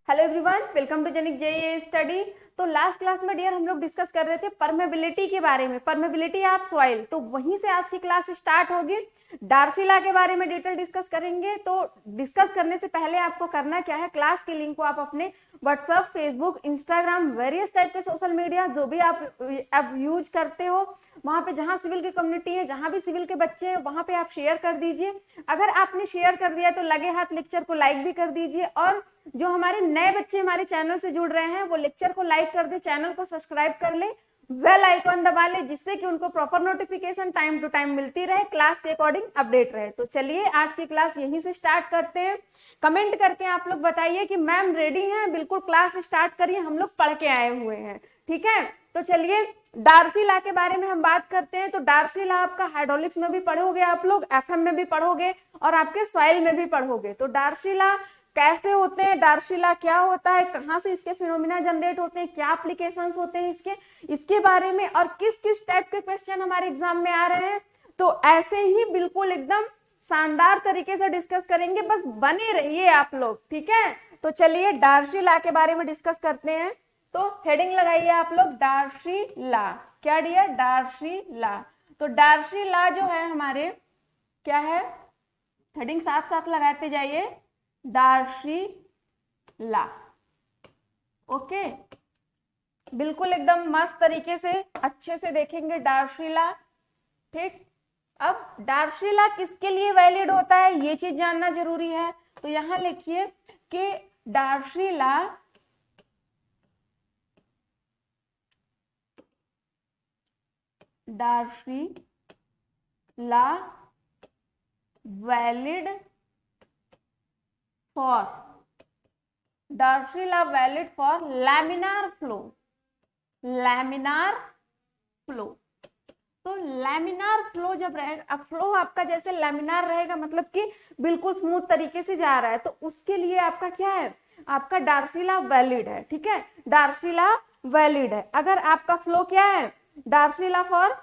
Hello everyone, welcome to जेनिक JEE study. तो last class में डियर हम लोग डिस्कस कर रहे थे परमेबिलिटी के बारे में, परमेबिलिटी ऑफ सॉइल। तो वहीं से आज की क्लास स्टार्ट होगी। डार्सिला के बारे में डिटेल डिस्कस करेंगे। तो डिस्कस करने से पहले आपको करना क्या है, क्लास की लिंक को आप अपने WhatsApp, Facebook, Instagram, various type के सोशल मीडिया जो भी आप यूज करते हो वहां पे, जहां सिविल की कम्युनिटी है, जहां भी सिविल के बच्चे हैं, वहां पे आप शेयर कर दीजिए। अगर आपने शेयर कर दिया तो लगे हाथ लेक्चर को लाइक भी कर दीजिए। और जो हमारे नए बच्चे हमारे चैनल से जुड़ रहे हैं वो लेक्चर को लाइक कर दे, चैनल को सब्सक्राइब कर ले, बेल आइकॉन दबा ले, जिससे कि उनको proper notification time to time मिलती रहे, क्लास के अकॉर्डिंग अपडेट रहे। तो चलिए आज की क्लास यहीं से स्टार्ट करते हैं। कमेंट करके आप लोग बताइए कि मैम रेडी हैं, बिल्कुल क्लास स्टार्ट करिए, हम लोग पढ़ के आए हुए हैं। ठीक है, तो चलिए डार्सिला के बारे में हम बात करते हैं। तो डार्सिला आपका हाइड्रोलिक्स में भी पढ़ोगे आप लोग, एफएम में भी पढ़ोगे और आपके सॉइल में भी पढ़ोगे। तो डार्सिला कैसे होते हैं, डार्सिला क्या होता है, कहां से इसके फिनोमिना जनरेट होते हैं, क्या एप्लीकेशंस होते हैं इसके बारे में, और किस किस टाइप के क्वेश्चन हमारे एग्जाम में आ रहे हैं। तो ऐसे ही बिल्कुल एकदम शानदार तरीके से डिस्कस करेंगे, बस बने रहिए आप लोग। ठीक है, तो चलिए डार्सिला के बारे में डिस्कस करते हैं। तो हेडिंग लगाइए आप लोग, डार्सिला। क्या डियर, डार्सिला। तो डार्सिला जो है हमारे क्या है, हेडिंग साथ साथ लगाते जाइए, डार्सिला। ओके, बिल्कुल एकदम मस्त तरीके से अच्छे से देखेंगे डार्सिला। ठीक, अब डार्सिला किसके लिए वैलिड होता है ये चीज जानना जरूरी है। तो यहां लिखिए कि डार्सिला वैलिड फॉर लैमिनार फ्लो। तो लैमिनार फ्लो जब रहेगा, अब फ्लो आपका जैसे लैमिनार रहेगा मतलब कि बिल्कुल स्मूथ तरीके से जा रहा है, तो उसके लिए आपका क्या है, आपका डार्सिला वैलिड है। ठीक है, डार्सिला वैलिड है। अगर आपका फ्लो क्या है, डार्सिला फॉर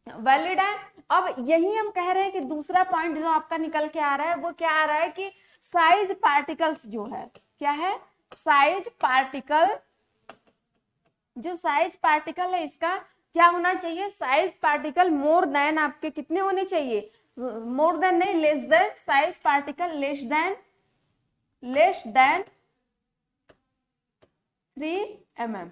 वैलिड है। अब यही हम कह रहे हैं कि दूसरा पॉइंट जो आपका निकल के आ रहा है वो क्या आ रहा है कि साइज पार्टिकल्स जो है, क्या है, साइज पार्टिकल, जो साइज पार्टिकल है इसका क्या होना चाहिए, साइज पार्टिकल मोर देन, आपके कितने होने चाहिए, मोर देन नहीं, less than, size particle less than 3 mm,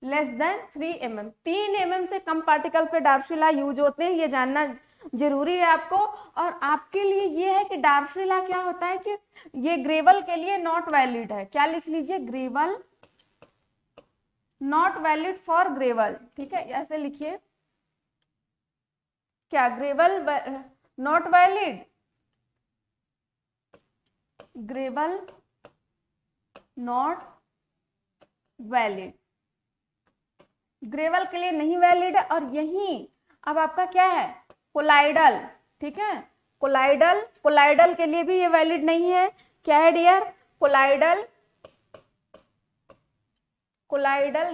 less than 3 mm। 3 mm से कम पार्टिकल पे डार्सिला यूज होते हैं, ये जानना जरूरी है आपको। और आपके लिए ये है कि डार्सिला क्या होता है कि ये ग्रेवल के लिए नॉट वैलिड है। क्या लिख लीजिए, gravel not valid for gravel. ठीक है, ऐसे लिखिए, क्या gravel not valid, gravel not valid, gravel के लिए नहीं वैलिड है। और यही अब आपका क्या है, कोलाइडल। ठीक है, कोलाइडल के लिए भी ये वैलिड नहीं है। क्या है डियर, कोलाइडल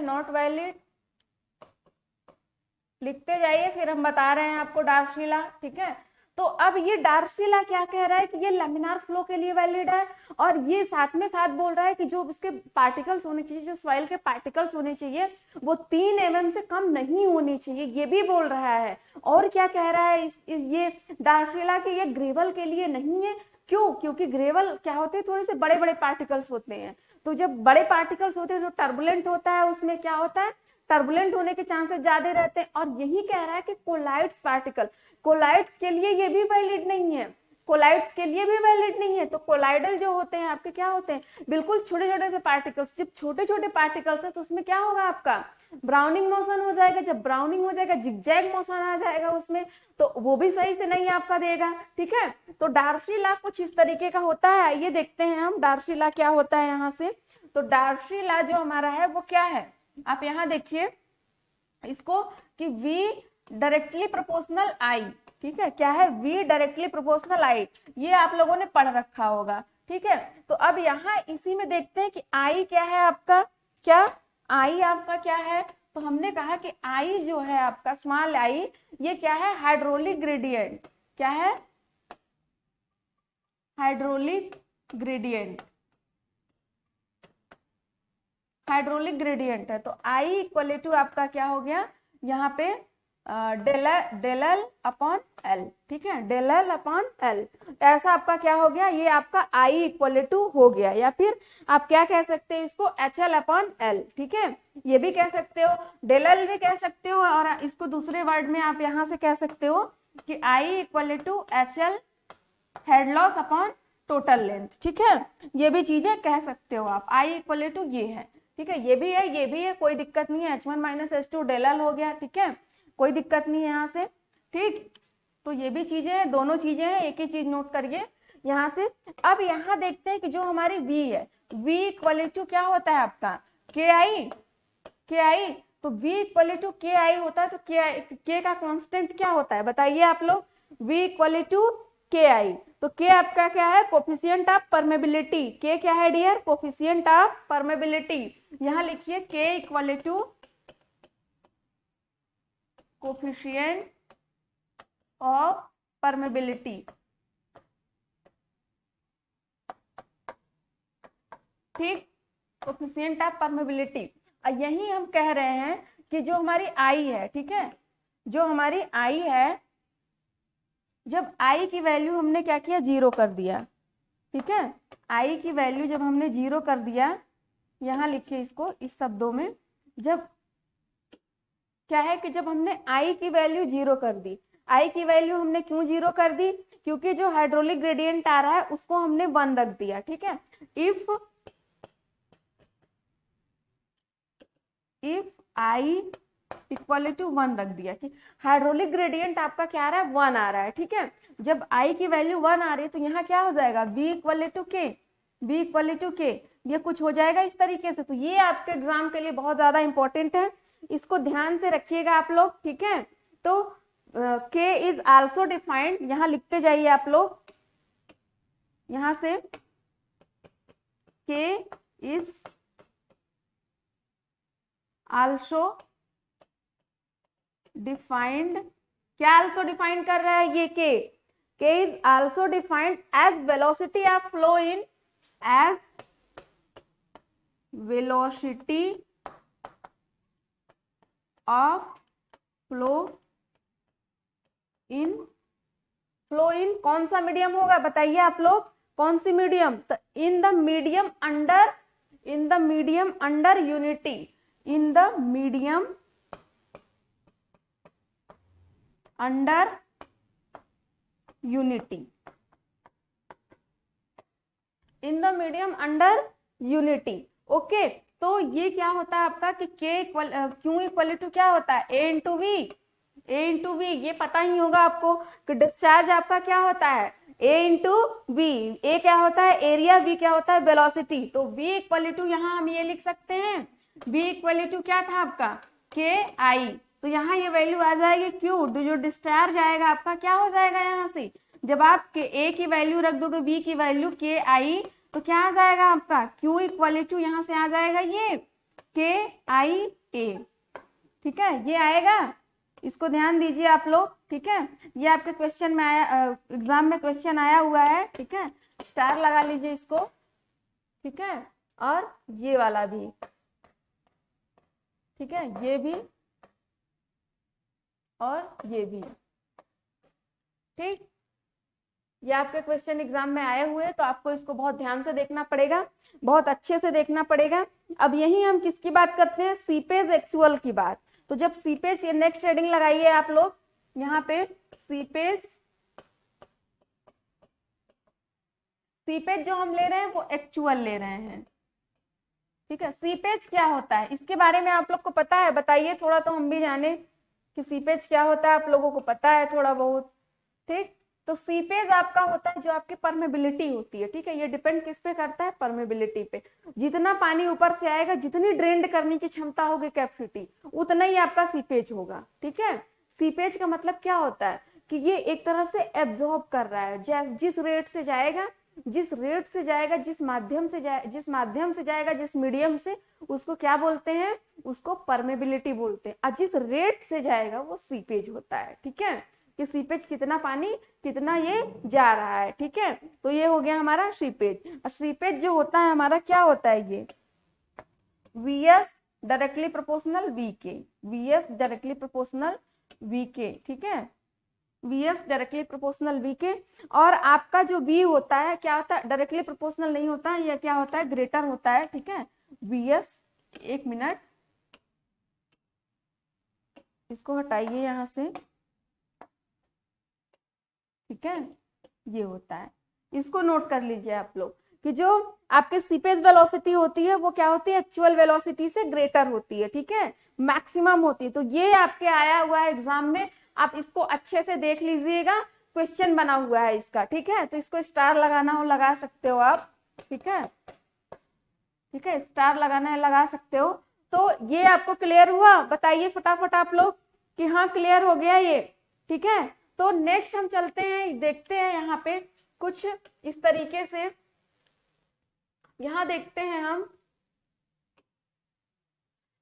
नॉट वैलिड। लिखते जाइए, फिर हम बता रहे हैं आपको डार्सिला। ठीक है, तो अब ये डार्सिला क्या कह रहा है कि ये लैमिनार फ्लो के लिए वैलिड है, और ये साथ में साथ बोल रहा है कि जो इसके पार्टिकल्स होने चाहिए, जो सॉइल के पार्टिकल्स होने चाहिए वो 3 mm से कम नहीं होनी चाहिए, ये भी बोल रहा है। और क्या कह रहा है ये डार्सिला कि ये ग्रेवल के लिए नहीं है। क्यों, क्योंकि ग्रेवल क्या होते हैं, थोड़े से बड़े बड़े पार्टिकल्स होते हैं। तो जब बड़े पार्टिकल्स होते हैं, जो टर्बुलेंट होता है, उसमें क्या होता है, टर्बुलेंट होने के चांसेस ज्यादा रहते हैं। और यही कह रहा है कि कोलाइड्स पार्टिकल, कोलाइड्स के लिए ये भी वैलिड नहीं है, कोलाइड्स के लिए भी वैलिड नहीं है। तो कोलाइडल जो होते हैं आपके क्या होते हैं, बिल्कुल छोटे छोटे से पार्टिकल्स। जब छोटे छोटे पार्टिकल्स है तो उसमें क्या होगा, आपका ब्राउनिंग मोशन हो जाएगा। जब ब्राउनिंग हो जाएगा, जिगजैग मोशन आ जाएगा उसमें, तो वो भी सही से नहीं आपका देगा। ठीक है, तो डार्सिला कुछ इस तरीके का होता है। आइए देखते हैं हम डार्सिला क्या होता है यहाँ से। तो डार्सिला जो हमारा है वो क्या है, आप यहाँ देखिए इसको कि V डायरेक्टली प्रोपोर्शनल I। ठीक है, क्या है, V डायरेक्टली प्रोपोर्शनल I, ये आप लोगों ने पढ़ रखा होगा। ठीक है, तो अब यहाँ इसी में देखते हैं कि I क्या है आपका, क्या I आपका क्या है। तो हमने कहा कि I जो है आपका स्मॉल I, ये क्या है, हाइड्रोलिक ग्रेडियंट। क्या है, हाइड्रोलिक ग्रेडियंट। हाइड्रोलिक ग्रेडियंट है, तो आई इक्वल टू आपका क्या हो गया यहाँ पे डेल एल अपॉन एल, ठीक है, डेल एल अपॉन एल, ऐसा आपका क्या हो गया, ये आपका आई इक्वल टू हो गया, या फिर आप क्या कह सकते हैं इसको एच एल अपॉन एल, ठीक है, ये भी कह सकते हो, डेल एल भी कह सकते हो, और इसको दूसरे वर्ड में आप यहाँ से कह सकते हो कि I equal to H L head loss upon total length, ठीक है, ये भी चीजें कह सकते हो आप, आई इक्वल टू ये है, ठीक है, ये भी है, ये भी है, कोई दिक्कत नहीं है, H1 minus H2 del L हो गया, ठीक है, कोई दिक्कत नहीं है यहाँ से, ठीक, तो ये भी चीजें हैं, दोनों चीजें हैं, एक ही चीज नोट करिए यहाँ से। अब यहाँ देखते हैं कि जो हमारी V है, V इक्वल टू क्या होता है आपका के आई, तो V इक्वल टू के आई होता है, तो के का कांस्टेंट क्या होता है बताइए आप लोग, V इक्वल टू के आई, तो के आपका क्या है, कोफिशिएंट ऑफ परमेबिलिटी, के क्या है डियर, कोफिशिएंट ऑफ परमेबिलिटी, यहाँ लिखिए k equal to coefficient of permeability, ठीक, कोफिशिएंट ऑफ परमेबिलिटी, यही हम कह रहे हैं कि जो हमारी आई है, ठीक है, जो हमारी आई है, जब आई की वैल्यू हमने क्या किया, जीरो कर दिया, ठीक है, आई की वैल्यू जब हमने जीरो कर दिया, यहाँ लिखिए इसको इस शब्दों में, जब क्या है कि जब हमने आई की वैल्यू जीरो कर दी, आई की वैल्यू हमने क्यों जीरो कर दी, क्योंकि जो हाइड्रोलिक ग्रेडियंट आ रहा है उसको हमने 1 रख दिया, ठीक है, इफ आई इक्वल टू 1 रख दिया कि हाइड्रोलिक ग्रेडियंट आपका क्या आ रहा है, 1 आ रहा है, ठीक है, जब आई की वैल्यू 1 आ रही है तो यहाँ क्या हो जाएगा, v इक्वल टू के, v इक्वल टू के, ये कुछ हो जाएगा इस तरीके से, तो ये आपके एग्जाम के लिए बहुत ज्यादा इंपॉर्टेंट है, इसको ध्यान से रखिएगा आप लोग, ठीक है, तो k इज आल्सो डिफाइंड, यहाँ लिखते जाइए आप लोग, यहाँ से k इज आल्सो डिफाइंड, क्या आल्सो डिफाइंड कर रहा है ये k is also defined as velocity of flow in, as velocity of flow in कौन सा मीडियम होगा बताइए आप लोग, कौन सी मीडियम, तो in the medium under unity, in the medium under unity, in the medium under unity, okay, तो ये क्या होता है आपका कि क्यू इक्वल टू क्या होता है, ए इंटू वी, ये पता ही होगा आपको कि डिस्चार्ज आपका क्या होता है, ए इंटू वी, ए क्या होता है एरिया, वी क्या होता है वेलोसिटी, तो वी इक्वल टू यहाँ हम ये लिख सकते हैं, वी इक्वल टू क्या था आपका के आई, तो यहाँ ये वैल्यू आ जाएगी क्यू, जो डिस्चार्ज आएगा आपका क्या हो जाएगा, यहाँ से जब आप के ए की वैल्यू रख दोगे, वी की वैल्यू के आई, तो क्या आ जाएगा आपका क्यू इक्वल टू, यहाँ से आ जाएगा ये के आई ए, ठीक है, ये आएगा, इसको ध्यान दीजिए आप लोग, ठीक है, ये आपके क्वेश्चन में आया, एग्जाम में क्वेश्चन आया हुआ है, ठीक है, स्टार लगा लीजिए इसको, ठीक है, और ये वाला भी, ठीक है, ये भी और ये भी, ठीक, ये आपके क्वेश्चन एग्जाम में आए हुए हैं, तो आपको इसको बहुत ध्यान से देखना पड़ेगा, बहुत अच्छे से देखना पड़ेगा। अब यही हम किसकी बात करते हैं, सीपेज एक्चुअल की बात, तो जब सीपेज, नेक्स्ट हेडिंग लगाइए आप लोग यहाँ पे, सीपेज जो हम ले रहे हैं वो एक्चुअल ले रहे हैं, ठीक है, सीपेज क्या होता है इसके बारे में आप लोग को पता है, बताइए थोड़ा, तो हम भी जाने कि सीपेज क्या होता है, आप लोगों को पता है थोड़ा बहुत, ठीक, तो सीपेज आपका होता है जो आपकी परमेबिलिटी होती है, ठीक है, ये डिपेंड किस पे करता है, परमेबिलिटी पे, जितना पानी ऊपर से आएगा, जितनी ड्रेन्ड करने की क्षमता होगी कैपेसिटी, उतना ही आपका सीपेज होगा, ठीक है, सीपेज का मतलब क्या होता है कि ये एक तरफ से एब्जॉर्ब कर रहा है, जिस रेट से जाएगा, जिस माध्यम से जाएगा, जिस मीडियम से, उसको क्या बोलते हैं, उसको परमेबिलिटी बोलते हैं, और जिस रेट से जाएगा वो सीपेज होता है, ठीक है, कि सीपेज कितना पानी कितना ये जा रहा है, ठीक है, तो ये हो गया हमारा सीपेज। और सीपेज जो होता है हमारा क्या होता है, ये Vs directly proportional Vk, Vs directly proportional Vk, ठीक है, Vs डायरेक्टली प्रोपोर्शनल Vk। और आपका जो V होता है क्या होता है, डायरेक्टली प्रोपोर्शनल नहीं होता है, यह क्या होता है, ग्रेटर होता है, ठीक है। Vs, एक मिनट, इसको हटाइए यहाँ से, ठीक है, ये होता है, इसको नोट कर लीजिए आप लोग कि जो आपके सीपेज वेलोसिटी होती है वो क्या होती है, एक्चुअल वेलोसिटी से ग्रेटर होती है, ठीक है, मैक्सिमम होती है। तो ये आपके आया हुआ है एग्जाम में, आप इसको अच्छे से देख लीजिएगा, क्वेश्चन बना हुआ है इसका, ठीक है। तो इसको स्टार लगाना हो लगा सकते हो आप, ठीक है, ठीक है, स्टार लगाना है लगा सकते हो। तो ये आपको क्लियर हुआ, बताइए फटाफट आप लोग कि हाँ क्लियर हो गया ये, ठीक है। तो नेक्स्ट हम चलते हैं, देखते हैं यहाँ पे कुछ इस तरीके से, यहां देखते हैं हम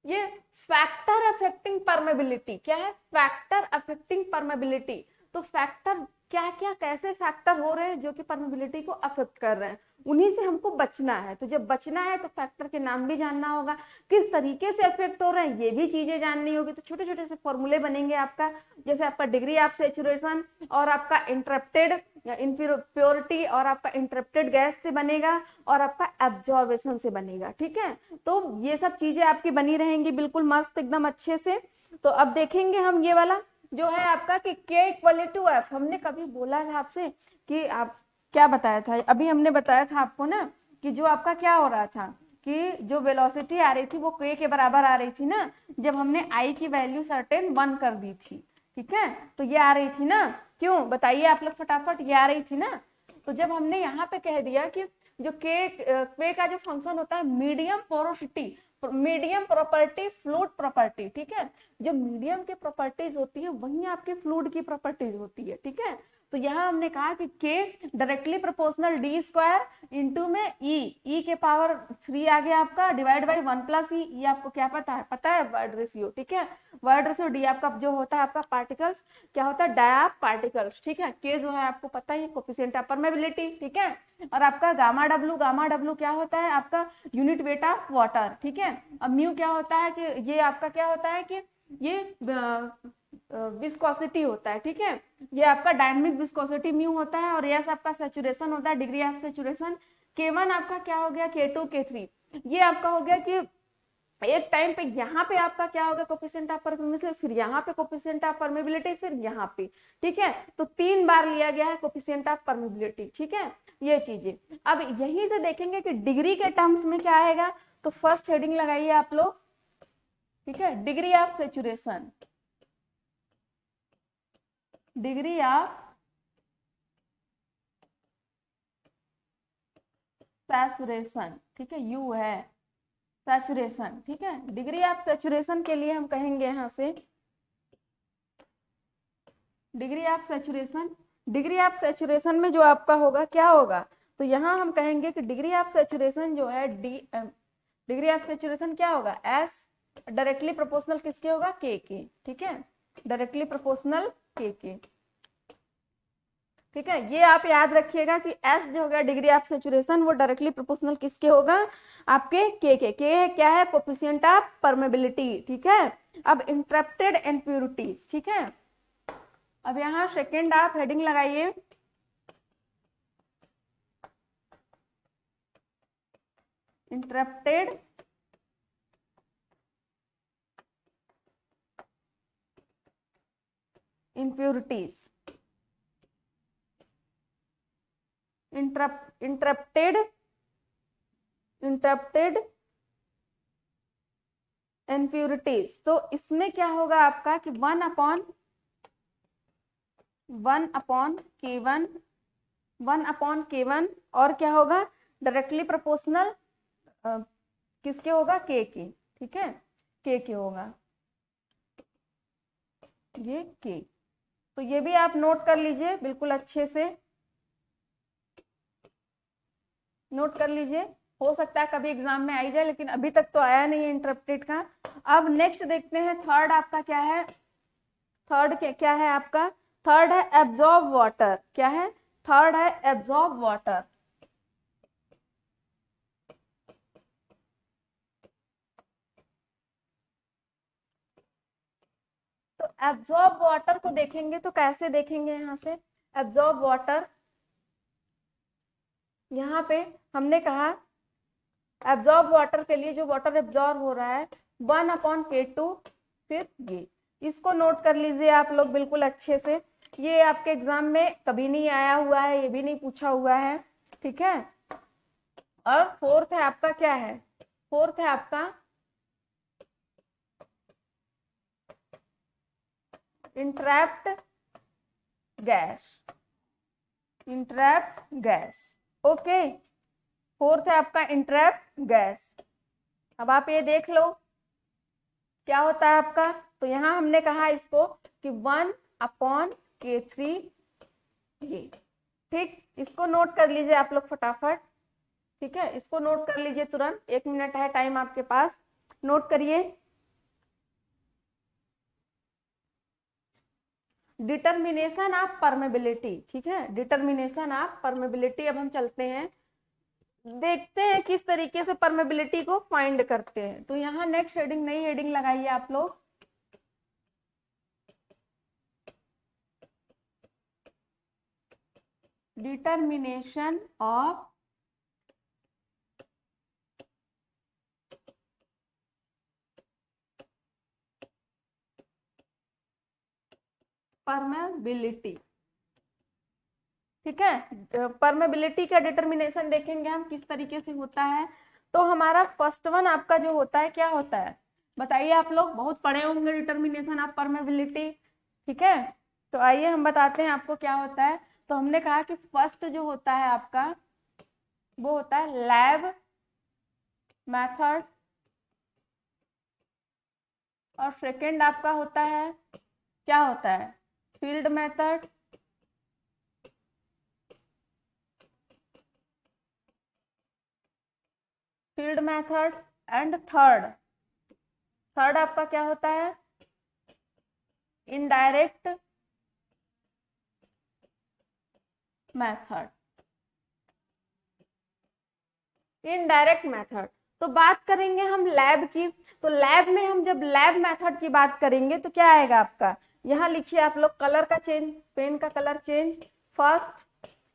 ये फैक्टर अफेक्टिंग परमेबिलिटी, क्या है, फैक्टर अफेक्टिंग परमेबिलिटी। तो फैक्टर क्या क्या कैसे फैक्टर हो रहे हैं जो कि परमेबिलिटी को अफेक्ट कर रहे हैं, उन्हीं से हमको बचना है। तो जब बचना है तो फैक्टर के नाम भी जानना होगा, किस तरीके से अफेक्ट हो रहे हैं ये भी चीजें जाननी होगी। तो छोटे छोटे से फॉर्मूले बनेंगे आपका, जैसे आपका डिग्री ऑफ सैचुरेशन और आपका इंटरप्टेड इम्प्योरिटी और आपका इंटरप्टेड गैस से बनेगा और आपका एब्जॉर्बेशन से बनेगा, ठीक है। तो ये सब चीजें आपकी बनी रहेंगी बिल्कुल मस्त एकदम अच्छे से। तो अब देखेंगे हम ये वाला जो है आपका कि K इक्वल टू F। हमने कभी बोला था आपसे कि आप क्या बताया था, अभी हमने बताया था आपको ना कि जो आपका क्या हो रहा था कि जो वेलोसिटी आ रही थी वो K के बराबर आ रही थी ना, जब हमने I की वैल्यू सर्टेन 1 कर दी थी, ठीक है। तो ये आ रही थी ना, क्यों बताइए आप लोग फटाफट, ये आ रही थी ना। तो जब हमने यहाँ पे कह दिया कि जो K का जो फंक्शन होता है medium porosity, medium property, fluid property, ठीक है, जो मीडियम की प्रॉपर्टीज होती है वही आपके फ्लूइड की प्रॉपर्टीज होती है, ठीक है। तो यहाँ हमने कहा कि K directly proportional D square into में E के पावर 3 आ गया आपका, डिवाइड बाई 1 प्लस ई। ये आपको क्या पता है वर्ड रेशियो, ठीक है, वर्ड रेशियो डी आपका जो होता है आपका पार्टिकल्स, क्या होता है, डायप पार्टिकल्स, ठीक है। K जो है आपको पता है कोफिशिएंट ऑफ परमेबिलिटी, ठीक है। और आपका गामा डब्लू क्या होता है, आपका यूनिट वेट ऑफ वाटर, ठीक है। अब म्यू क्या होता है कि ये आपका क्या होता है कि ये विस्कोसिटी होता है, ठीक है, ये आपका डायनामिक विस्कोसिटी म्यू होता है। और यस आपका सैचुरेशन होता है, डिग्री ऑफ सैचुरेशन। K1 आपका क्या हो गया, K2 K3, ये आपका हो गया कि एक टाइम पे यहाँ पे आपका क्या होगा, कोफिशिएंट ऑफ परमेबिलिटी, फिर यहाँ पे कोफिशिएंट ऑफ परमेबिलिटी, फिर यहाँ पे, ठीक है। तो 3 बार लिया गया है कोफिशिएंट ऑफ परमेबिलिटी, ठीक है, ये चीजें। अब यहीं से देखेंगे कि डिग्री के टर्म्स में क्या आएगा। तो फर्स्ट हेडिंग लगाइए आप लोग, ठीक है, degree of saturation, degree of saturation, ठीक है, यू है सैचुरेशन, ठीक है। डिग्री ऑफ सैचुरेशन के लिए हम कहेंगे यहां से degree of saturation, degree of saturation में जो आपका होगा क्या होगा, तो यहां हम कहेंगे कि डिग्री ऑफ सैचुरेशन जो है डिग्री ऑफ सैचुरेशन क्या होगा, एस डायरेक्टली प्रोपोर्शनल किसके होगा, K के, ठीक है, डायरेक्टली प्रोपोर्शनल K के, ठीक है। ये आप याद रखिएगा कि S जो होगा डिग्री ऑफ सैचुरेशन वो डायरेक्टली प्रोपोर्शनल किसके होगा, आपके K के। K है क्या है, कोफिशिएंट ऑफ परमेबिलिटी, ठीक है। अब इंटरप्टेड इम्प्योरिटीज, ठीक है। अब यहाँ सेकेंड आप हेडिंग लगाइए, इंटरप्टेड इम्प्योरिटीज, इंटरप्टेड इम्प्योरिटीज। तो इसमें क्या होगा आपका कि 1 अपॉन K1 और क्या होगा, डायरेक्टली प्रोपोर्शनल किसके होगा, K के, ठीक है, K के होगा ये K। तो ये भी आप नोट कर लीजिए बिल्कुल अच्छे से, नोट कर लीजिए, हो सकता है कभी एग्जाम में आई जाए, लेकिन अभी तक तो आया नहीं है इंटरप्टेड का। अब नेक्स्ट देखते हैं थर्ड आपका क्या है, थर्ड क्या है आपका, थर्ड है एब्जॉर्ब वाटर, क्या है, थर्ड है एब्जॉर्ब वाटर, एब्जॉर्ब वाटर को देखेंगे तो कैसे देखेंगे, यहाँ से एब्जॉर्ब वाटर, यहाँ पे हमने कहा एब्जॉर्ब वाटर के लिए जो वाटर एब्जॉर्ब हो रहा है 1/K2, फिर ये इसको नोट कर लीजिए आप लोग बिल्कुल अच्छे से, ये आपके एग्जाम में कभी नहीं आया हुआ है, ये भी नहीं पूछा हुआ है, ठीक है। और फोर्थ है आपका, क्या है फोर्थ है आपका इंट्रैप्ड गैस, इंट्रैप्ड गैस, ओके। फोर्थ है आपका इंट्रैप्ड गैस। अब आप ये देख लो क्या होता है आपका, तो यहां हमने कहा इसको कि 1/K3 ये, ठीक। इसको नोट कर लीजिए आप लोग फटाफट, ठीक है, इसको नोट कर लीजिए तुरंत, 1 मिनट है टाइम आपके पास, नोट करिए। डिटर्मिनेशन ऑफ परमेबिलिटी, ठीक है, डिटर्मिनेशन ऑफ परमेबिलिटी। अब हम चलते हैं, देखते हैं किस तरीके से परमेबिलिटी को फाइंड करते हैं। तो यहाँ नेक्स्ट हेडिंग, नई हेडिंग लगाइए आप लोग, डिटर्मिनेशन ऑफ परमेबिलिटी, ठीक है। परमेबिलिटी का डिटर्मिनेशन देखेंगे हम किस तरीके से होता है। तो हमारा फर्स्ट वन आपका जो होता है, क्या होता है बताइए, आप लोग बहुत पढ़े होंगे डिटर्मिनेशन ऑफ परमेबिलिटी, ठीक है। तो आइए हम बताते हैं आपको क्या होता है। तो हमने कहा कि फर्स्ट जो होता है आपका वो होता है लैब मेथड, और सेकेंड आपका होता है, क्या होता है field method, field method, and third आपका क्या होता है इनडायरेक्ट मेथड, इनडायरेक्ट मेथड। तो बात करेंगे हम लैब की, तो लैब में हम जब लैब मेथड की बात करेंगे तो क्या आएगा आपका, यहाँ लिखिए आप लोग कलर का चेंज, पेन का कलर चेंज फर्स्ट।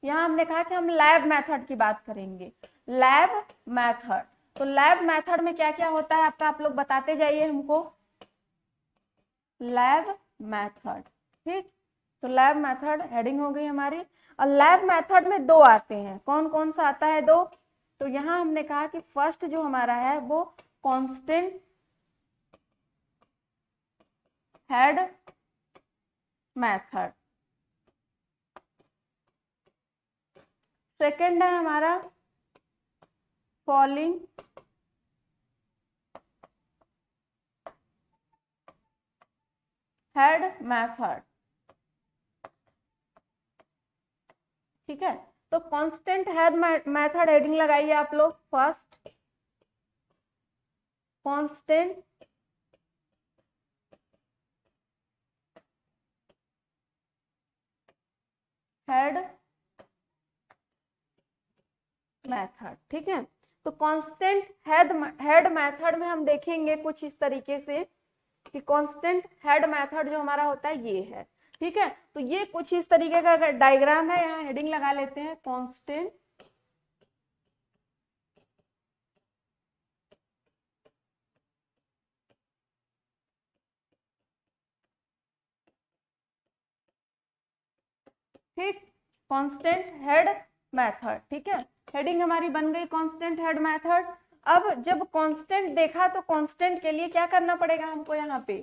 यहाँ हमने कहा कि हम लैब मेथड की बात करेंगे, लैब मेथड। तो लैब मेथड में क्या क्या होता है आपका, आप लोग बताते जाइए हमको, लैब मेथड, ठीक। तो लैब मेथड हेडिंग हो गई हमारी। और लैब मेथड में दो आते हैं, कौन कौन सा आता है दो, तो यहां हमने कहा कि फर्स्ट जो हमारा है वो कांस्टेंट हेड मेथड, सेकंड है हमारा फॉलिंग हेड मेथड, ठीक है। तो कांस्टेंट हेड मेथड हेडिंग लगाइए आप लोग फर्स्ट, कांस्टेंट हेड मेथड, ठीक है। तो कांस्टेंट हेड मेथड में हम देखेंगे कुछ इस तरीके से कि कांस्टेंट हेड मेथड जो हमारा होता है ये है, ठीक है। तो ये कुछ इस तरीके का डायग्राम है, यहाँ हेडिंग लगा लेते हैं कांस्टेंट ठीक, कांस्टेंट हेड मेथड, ठीक है। हेडिंग हमारी बन गई कांस्टेंट हेड मेथड। अब जब कांस्टेंट देखा तो कांस्टेंट के लिए क्या करना पड़ेगा हमको, यहाँ पे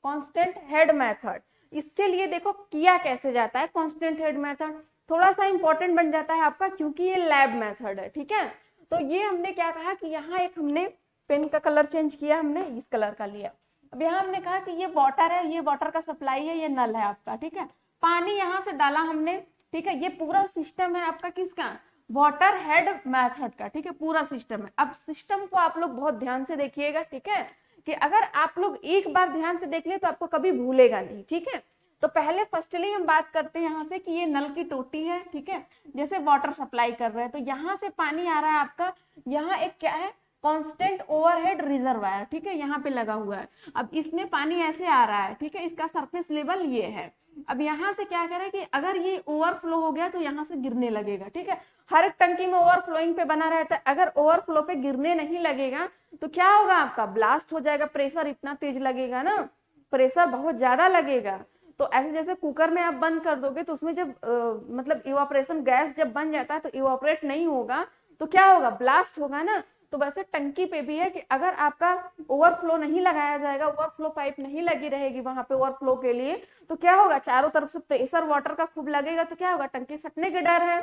कांस्टेंट हेड मेथड। इसके लिए देखो किया कैसे जाता है कांस्टेंट हेड मेथड, थोड़ा सा इंपॉर्टेंट बन जाता है आपका क्योंकि ये लैब मेथड है, ठीक है। तो ये हमने क्या कहा कि यहाँ एक हमने पेन का कलर चेंज किया, हमने इस कलर का लिया। अब यहाँ हमने कहा कि ये वाटर है, ये वाटर का सप्लाई है, ये नल है आपका, ठीक है। पानी यहाँ से डाला हमने, ठीक है। ये पूरा सिस्टम है आपका किसका, वाटर हेड मेथड का, ठीक है, पूरा सिस्टम है। अब सिस्टम को आप लोग बहुत ध्यान से देखिएगा, ठीक है, कि अगर आप लोग एक बार ध्यान से देख ले तो आपको कभी भूलेगा नहीं, ठीक है। तो पहले फर्स्टली हम बात करते हैं यहाँ से कि ये नल की टोटी है, ठीक है, जैसे वाटर सप्लाई कर रहे हैं तो यहाँ से पानी आ रहा है आपका, यहाँ एक क्या है कांस्टेंट ओवरहेड रिजर्वायर, ठीक है, यहाँ पे लगा हुआ है। अब इसमें पानी ऐसे आ रहा है, ठीक है, इसका सरफेस लेवल ये है। अब यहाँ से क्या करें कि अगर ये ओवरफ्लो हो गया तो यहाँ से गिरने लगेगा, ठीक है। हर एक टंकी में ओवरफ्लोइंग पे बना रहता है, अगर ओवरफ्लो पे गिरने नहीं लगेगा तो क्या होगा, आपका ब्लास्ट हो जाएगा। प्रेशर इतना तेज लगेगा ना, प्रेशर बहुत ज्यादा लगेगा। तो ऐसे जैसे कुकर में आप बंद कर दोगे तो उसमें जब मतलब इवापोरेशन गैस जब बन जाता है तो इवापोरेट नहीं होगा तो क्या होगा, ब्लास्ट होगा ना। तो वैसे टंकी पे भी है कि अगर आपका ओवरफ्लो नहीं लगाया जाएगा, ओवरफ्लो पाइप नहीं लगी रहेगी वहां पे ओवरफ्लो के लिए, तो क्या होगा, चारों तरफ से प्रेशर वाटर का खूब लगेगा तो क्या होगा, टंकी फटने के डर है।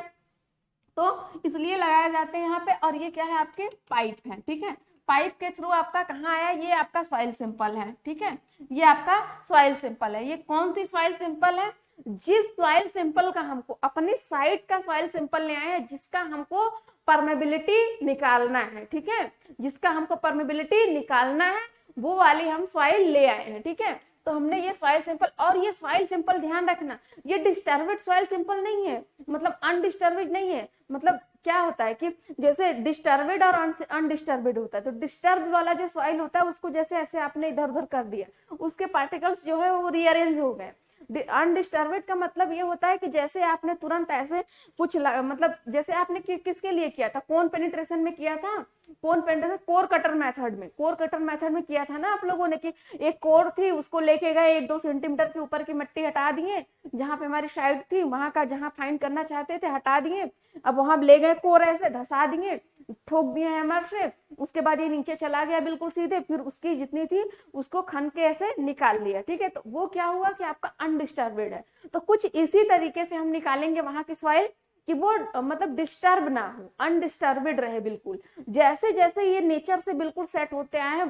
तो इसलिए लगाए जाते हैं यहाँ पे। और ये क्या है, आपके पाइप है, ठीक है। पाइप के थ्रू आपका कहाँ आया, ये आपका सॉइल सैंपल है, ठीक है, ये आपका सॉइल सैंपल है। ये कौन सी सॉइल सैंपल है, जिस सॉइल सैंपल का हमको अपनी साइट का सॉइल सैंपल ले आए हैं, जिसका हमको परमेबिलिटी निकालना है, ठीक है, जिसका हमको परमेबिलिटी निकालना है वो वाली हम सॉइल ले आए हैं, ठीक है। तो हमने ये सॉइल सैंपल, और ये सॉइल सैंपल ध्यान रखना, ये डिस्टर्बेड सॉइल सैंपल नहीं है, मतलब अनडिस्टर्बेड नहीं है। मतलब क्या होता है कि जैसे डिस्टर्बेड और अनडिस्टर्बेड होता है, तो डिस्टर्ब वाला जो सॉइल होता है उसको जैसे ऐसे आपने इधर उधर कर दिया, उसके पार्टिकल्स जो है वो रीअरेंज हो गए। अनडिस्टर्बेड का मतलब ये होता है कि जैसे आपने तुरंत ऐसे कुछ मतलब जैसे आपने किसके लिए किया था, कोन पेनिट्रेशन में किया था, कोन पेनिट्रेशन कोर कटर मेथड में, कोर कटर मेथड में किया था ना आप लोगों ने कि एक कोर थी उसको लेके गए, 1-2 सेंटीमीटर के ऊपर की मिट्टी हटा दिए, जहां पे हमारी साइड थी वहां का जहां फाइंड करना चाहते थे हटा दिए, अब वहां ले गए कोर ऐसे धसा दिए, ठोक दिए हैमर से, उसके बाद ये नीचे चला गया बिल्कुल सीधे, फिर उसकी जितनी थी उसको खन के ऐसे निकाल लिया, ठीक है। तो वो क्या हुआ कि आपका अनडिस्टर्बेड है। तो कुछ इसी तरीके से हम निकालेंगे वहां की सॉइल कि वो मतलब डिस्टर्ब ना हो, अनडिस्टर्बेड रहे बिल्कुल, जैसे जैसे ये नेचर से बिल्कुल सेट होते आए हैं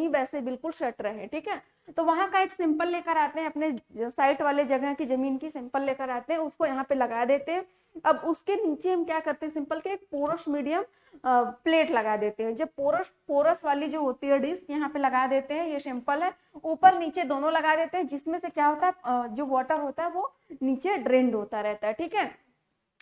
वैसे बिल्कुल सेट रहे, ठीक है। तो वहां का एक सिंपल लेकर आते हैं, अपने साइट वाले जगह की जमीन की सिंपल लेकर आते हैं, उसको यहाँ पे लगा देते हैं। अब उसके नीचे हम क्या करते हैं, सिंपल के एक पोरस मीडियम प्लेट लगा देते हैं। जब पोरस वाली जो होती है डिस्क यहाँ पे लगा देते हैं, ये सिंपल है, ऊपर नीचे दोनों लगा देते हैं, जिसमें से क्या होता है जो वाटर होता है वो नीचे ड्रेन्ड होता रहता है, ठीक है।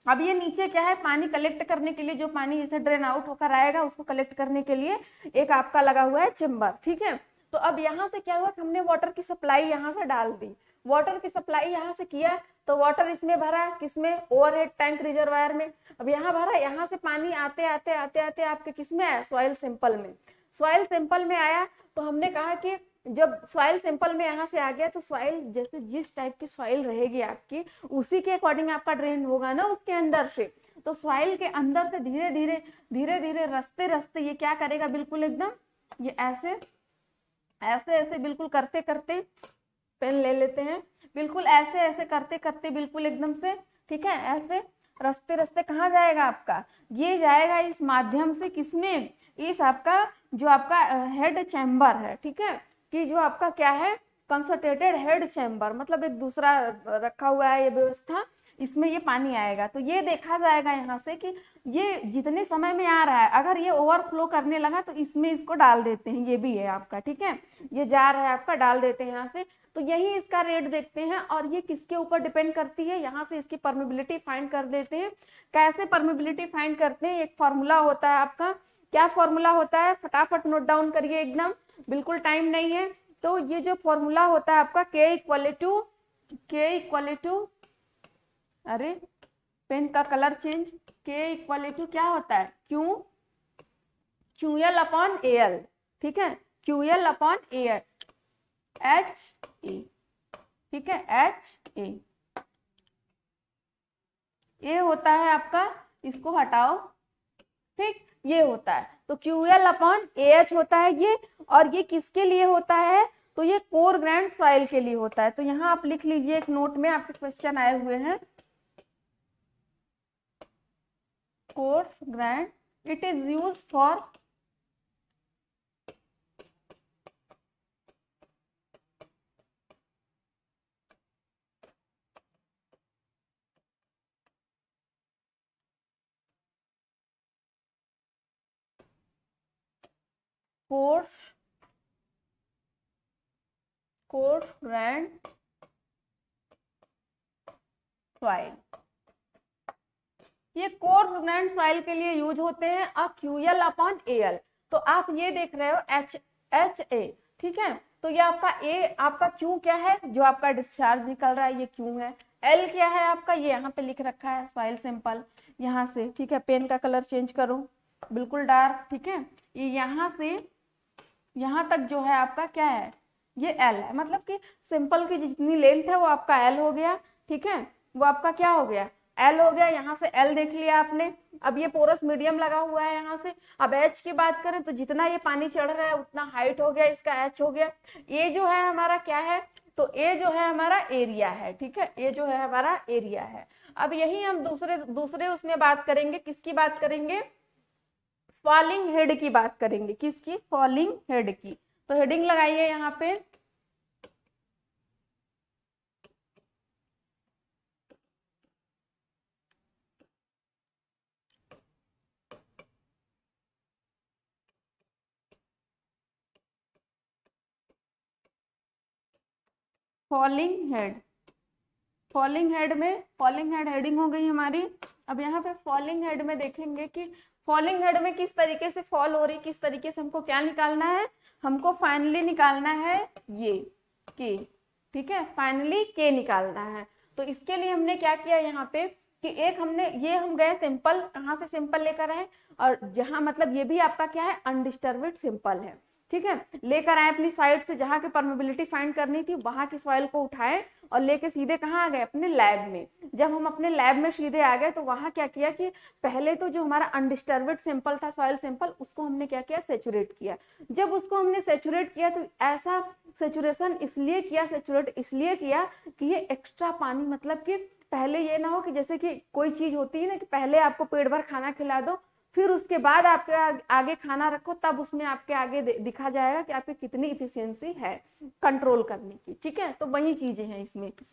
अब ये नीचे क्या है, पानी कलेक्ट करने के लिए, जो पानी जैसे ड्रेन आउट होकर आएगा उसको कलेक्ट करने के लिए एक आपका लगा हुआ है चेम्बर, ठीक है। तो अब यहाँ से क्या हुआ कि हमने वाटर की सप्लाई यहाँ से डाल दी, वाटर की सप्लाई यहाँ से किया तो वाटर इसमें भरा, किसमें, ओवरहेड टैंक रिजर्वायर में। अब यहाँ भरा, यहाँ से पानी आते आते आते आते आपके किसमें आया, सॉइल सैंपल में। सॉइल सैंपल में आया तो हमने कहा कि जब सॉइल सैंपल में यहाँ से आ गया तो सॉइल जैसे जिस टाइप की सॉइल रहेगी आपकी उसी के अकॉर्डिंग आपका ड्रेन होगा ना उसके अंदर से। तो सॉइल के अंदर से धीरे धीरे रस्ते रस्ते ये क्या करेगा, बिल्कुल एकदम ये ऐसे ऐसे ऐसे बिल्कुल करते करते, पेन ले लेते हैं, बिल्कुल ऐसे ऐसे करते करते बिल्कुल एकदम से, ठीक है, ऐसे रस्ते रस्ते कहाँ जाएगा आपका, ये जाएगा इस माध्यम से, किसमें, इस आपका जो आपका हेड चैम्बर है, ठीक है, कि जो आपका क्या है, कंसंट्रेटेड हेड चैम्बर, मतलब एक दूसरा रखा हुआ है ये व्यवस्था, इसमें ये पानी आएगा। तो ये देखा जाएगा यहाँ से कि ये जितने समय में आ रहा है, अगर ये ओवरफ्लो करने लगा तो इसमें इसको डाल देते हैं, ये भी है आपका, ठीक है, ये जा रहा है आपका, डाल देते हैं यहाँ से। तो यही इसका रेट देखते हैं, और ये किसके ऊपर डिपेंड करती है, यहाँ से इसकी परमेबिलिटी फाइंड कर देते हैं। कैसे परमेबिलिटी फाइंड करते हैं, एक फॉर्मूला होता है आपका, क्या फॉर्मूला होता है, फटाफट नोट डाउन करिए एकदम, बिल्कुल टाइम नहीं है। तो ये जो फॉर्मूला होता है आपका K इक्वल टू अरे पेन का colour change, K equal to क्या होता है, QL अपॉन AL, ठीक है, QL अपॉन AL, HA, ठीक है, HA ये होता है आपका, इसको हटाओ, ठीक, ये होता है। तो QL अपॉन AH होता है ये, और ये किसके लिए होता है, तो ये कोर ग्रैंड सॉइल के लिए होता है। तो यहाँ आप लिख लीजिए, एक नोट में आपके क्वेश्चन आए हुए हैं, course grand, it is use for course grand soil, ये कोर्स ग्रैंड सॉइल के लिए यूज होते हैं। और QL अपॉन AL, तो आप ये देख रहे हो HA, ठीक है। तो ये आपका A, आपका Q क्या है, जो आपका डिस्चार्ज निकल रहा है ये Q है। L क्या है आपका, ये यहाँ पे लिख रखा है सॉइल सैंपल, यहाँ से, ठीक है। पेन का कलर चेंज करो, बिल्कुल डार्क, ठीक है। ये यहाँ से यहाँ तक जो है आपका क्या है, ये L है, मतलब कि सिंपल की जितनी लेंथ है वो आपका L हो गया, ठीक है। वो आपका क्या हो गया, L हो गया। यहाँ से L देख लिया आपने। अब ये पोरस मीडियम लगा हुआ है यहाँ से। अब H की बात करें तो जितना ये पानी चढ़ रहा है उतना हाइट हो गया, इसका H हो गया। ये जो है हमारा क्या है, तो A जो है हमारा एरिया है, ठीक है। ये जो है हमारा एरिया है। अब यही हम दूसरे उसमें बात करेंगे, किसकी बात करेंगे, फॉलिंग हेड की बात करेंगे। किसकी, फॉलिंग हेड की। तो हेडिंग लगाइए यहाँ पे, फॉलिंग हेड। फॉलिंग हेड में, फॉलिंग हेड हेडिंग हो गई हमारी। अब यहाँ पे फॉलिंग हेड में देखेंगे कि फॉलिंग हेड में किस तरीके से फॉल हो रही, किस तरीके से हमको क्या निकालना है, हमको फाइनली निकालना है ये के, ठीक है। फाइनली के निकालना है। तो इसके लिए हमने क्या किया यहाँ पे कि एक हमने ये हम गए सिंपल, कहाँ से सिंपल लेकर आए, और जहां मतलब ये भी आपका क्या है, अनडिस्टर्बेड सिंपल है, ठीक है। लेकर आए अपनी साइड से, जहां की परमेबिलिटी फाइंड करनी थी वहां की सॉइल को उठाए और लेके सीधे कहाँ आ गए, अपने लैब में। जब हम अपने लैब में सीधे आ गए तो वहां क्या किया कि पहले तो जो हमारा अनडिस्टर्बेड सिंपल था, सॉइल सिंपल, उसको हमने क्या किया, सेचुरेट किया। जब उसको हमने सेचुरेट किया तो ऐसा सेचुरेशन इसलिए किया, सेचुरेट इसलिए किया कि ये एक्स्ट्रा पानी, मतलब कि पहले ये ना हो कि जैसे कि कोई चीज होती है ना कि पहले आपको पेट भर खाना खिला दो, फिर उसके बाद आपके आगे खाना रखो, तब उसमें आपके आगे दिखा जाएगा कि आपकी कितनी इफिशियंसी है कंट्रोल करने की, ठीक है। तो वही चीजें हैं इसमें कि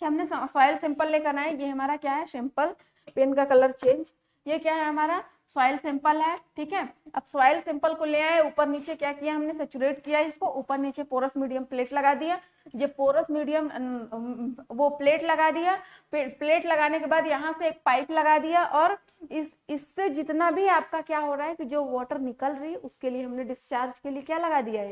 हमने सॉइल सैंपल लेकर आए। ये हमारा क्या है, सैंपल, पेन का कलर चेंज। ये क्या है हमारा, सॉइल सैंपल है, ठीक है। अब सॉइल सैंपल को ले आए, ऊपर नीचे क्या किया हमने, सेचुरेट किया इसको, ऊपर नीचे पोरस मीडियम प्लेट लगा दिया। ये पोरस मीडियम वो प्लेट लगा दिया। प्लेट लगाने के बाद यहाँ से एक पाइप लगा दिया, और इससे जितना भी आपका क्या हो रहा है कि जो वाटर निकल रही है उसके लिए हमने डिस्चार्ज के लिए क्या लगा दिया,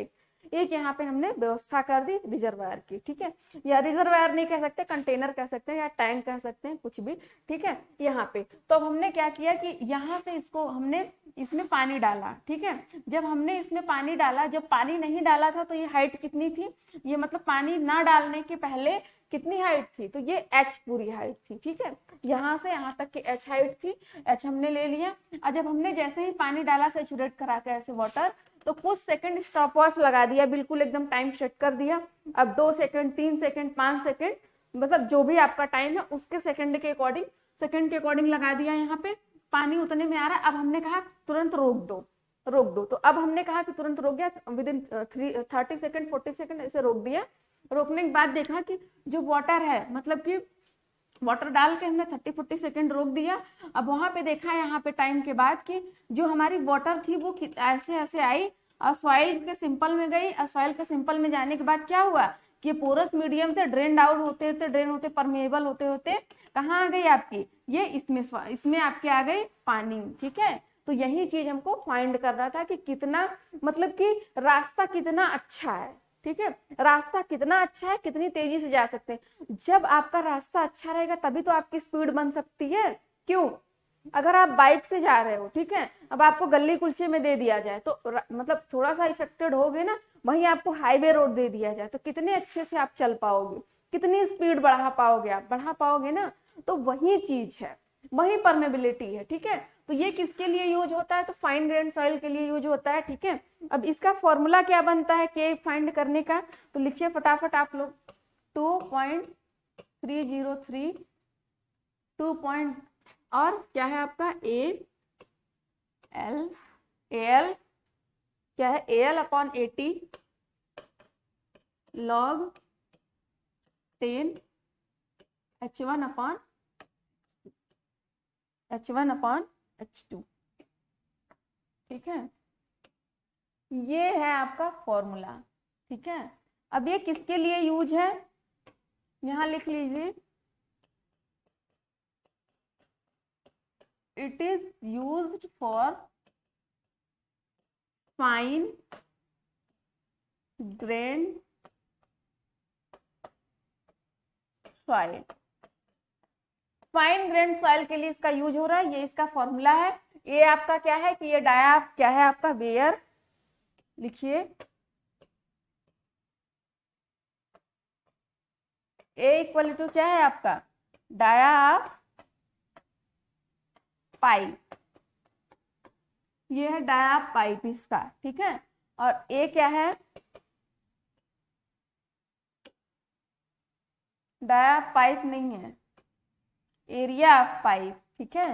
एक यहाँ पे हमने व्यवस्था कर दी रिजर्वायर की, ठीक है। या रिजर्वायर नहीं कह सकते, कंटेनर कह सकते हैं या टैंक कह सकते हैं, कुछ भी, ठीक है। यहाँ पे तो अब हमने क्या किया कि यहाँ से इसको हमने इसमें पानी डाला, ठीक है। जब हमने इसमें पानी डाला, जब पानी नहीं डाला था तो ये हाइट कितनी थी, ये मतलब पानी ना डालने के पहले कितनी हाइट थी, तो ये H पूरी हाइट थी, ठीक है। यहाँ से यहाँ तक की H हाइट थी, H हमने ले लिया। और जब हमने जैसे ही पानी डाला सेचुरेट करा के ऐसे वाटर, तो कुछ सेकंड स्टॉप वॉच लगा दिया, बिल्कुल एकदम टाइम सेट कर दिया। अब 2 सेकंड, 3 सेकंड, 5 सेकंड, मतलब जो भी आपका टाइम है उसके सेकंड के अकॉर्डिंग लगा दिया। यहाँ पे पानी उतने में आ रहा है। अब हमने कहा तुरंत रोक दो। तो अब हमने कहा कि तुरंत रोक गया, विद इन 30 सेकंड, 40 सेकंड ऐसे रोक दिया। रोकने के बाद देखा कि जो वाटर है, मतलब कि वाटर डाल के हमने 30-40 सेकंड रोक दिया। अब वहां पे देखा यहाँ पे टाइम के बाद कि जो हमारी वाटर थी वो ऐसे ऐसे आई और सॉइल के सिंपल में गई। और सॉइल के सिंपल में जाने के बाद क्या हुआ कि पोरस मीडियम से ड्रेन आउट होते परमेबल होते कहाँ आ गई आपकी, ये इसमें आपके आ गई पानी, ठीक है। तो यही चीज हमको फाइंड करना था कि कितना, मतलब कि रास्ता कितना अच्छा है, ठीक है। रास्ता कितना अच्छा है, कितनी तेजी से जा सकते हैं। जब आपका रास्ता अच्छा रहेगा तभी तो आपकी स्पीड बन सकती है। क्यों, अगर आप बाइक से जा रहे हो, ठीक है, अब आपको गली कुलचे में दे दिया जाए तो मतलब थोड़ा सा इफेक्टेड होगे ना, वहीं आपको हाईवे रोड दे दिया जाए तो कितने अच्छे से आप चल पाओगे, कितनी स्पीड बढ़ा पाओगे, आप बढ़ा पाओगे ना। तो वही चीज है, वही परमेबिलिटी है, ठीक है। तो ये किसके लिए यूज होता है, तो फाइन ग्रेन सॉइल के लिए यूज होता है, ठीक है। अब इसका फॉर्मूला क्या बनता है के फाइंड करने का, तो लिखिए फटाफट आप लोग, 2.303 2 और क्या है आपका ए एल क्या है, AL/80 log 10 H1/H2, ठीक है। ये है आपका फॉर्मूला, ठीक है। अब ये किसके लिए यूज है, यहां लिख लीजिए, it is used for fine grain soil. Fine grain soil के लिए इसका यूज हो रहा है, ये इसका फॉर्मूला है। ये आपका क्या है कि ये डाया क्या है आपका वेयर, लिखिए ए इक्वल टू क्या है आपका डाया ऑफ पाइप, ये है डाया ऑफ पाइप इसका, ठीक है। और ए क्या है डाया ऑफ पाइप नहीं है, एरिया ऑफ पाइप, ठीक है।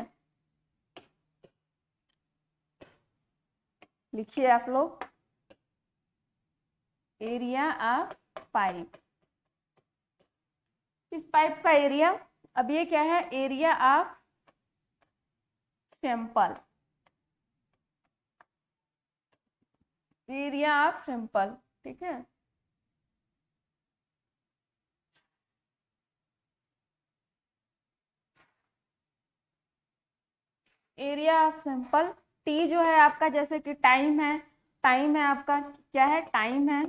लिखिए आप लोग एरिया ऑफ पाइप, इस पाइप का एरिया। अब ये क्या है area of sample, area of sample, ठीक है। एरिया ऑफ सैंपल, टी जो है आपका जैसे कि टाइम है आपका क्या है टाइम है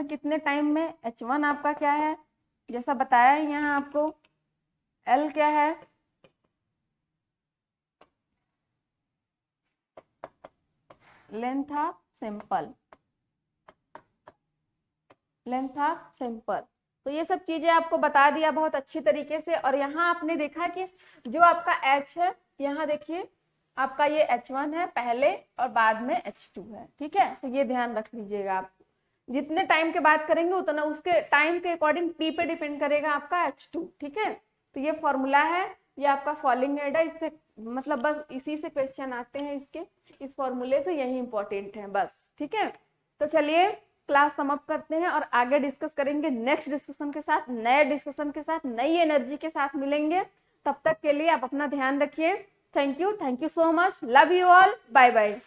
कितने टाइम में, H1 आपका क्या है जैसा बताया है यहाँ आपको, L क्या है length of sample, length of sample. तो ये सब चीजें आपको बता दिया बहुत अच्छी तरीके से। और यहाँ आपने देखा कि जो आपका H है, यहाँ देखिए आपका ये H1 है पहले और बाद में H2 है, ठीक है। तो ये ध्यान रख लीजिएगा, आप जितने टाइम के बात करेंगे उतना उसके टाइम के अकॉर्डिंग T पे डिपेंड करेगा आपका H2, ठीक है। तो ये फॉर्मूला है, ये आपका फॉलिंग हेड है, इससे मतलब बस इसी से क्वेश्चन आते हैं, इसके इस फॉर्मूले से, यही इंपॉर्टेंट है बस, ठीक है। तो चलिए क्लास समाप्त करते हैं और आगे डिस्कस करेंगे नेक्स्ट डिस्कशन के साथ, नए डिस्कशन के साथ, नई एनर्जी के साथ मिलेंगे। तब तक के लिए आप अपना ध्यान रखिए। Thank you so much, love you all, bye bye.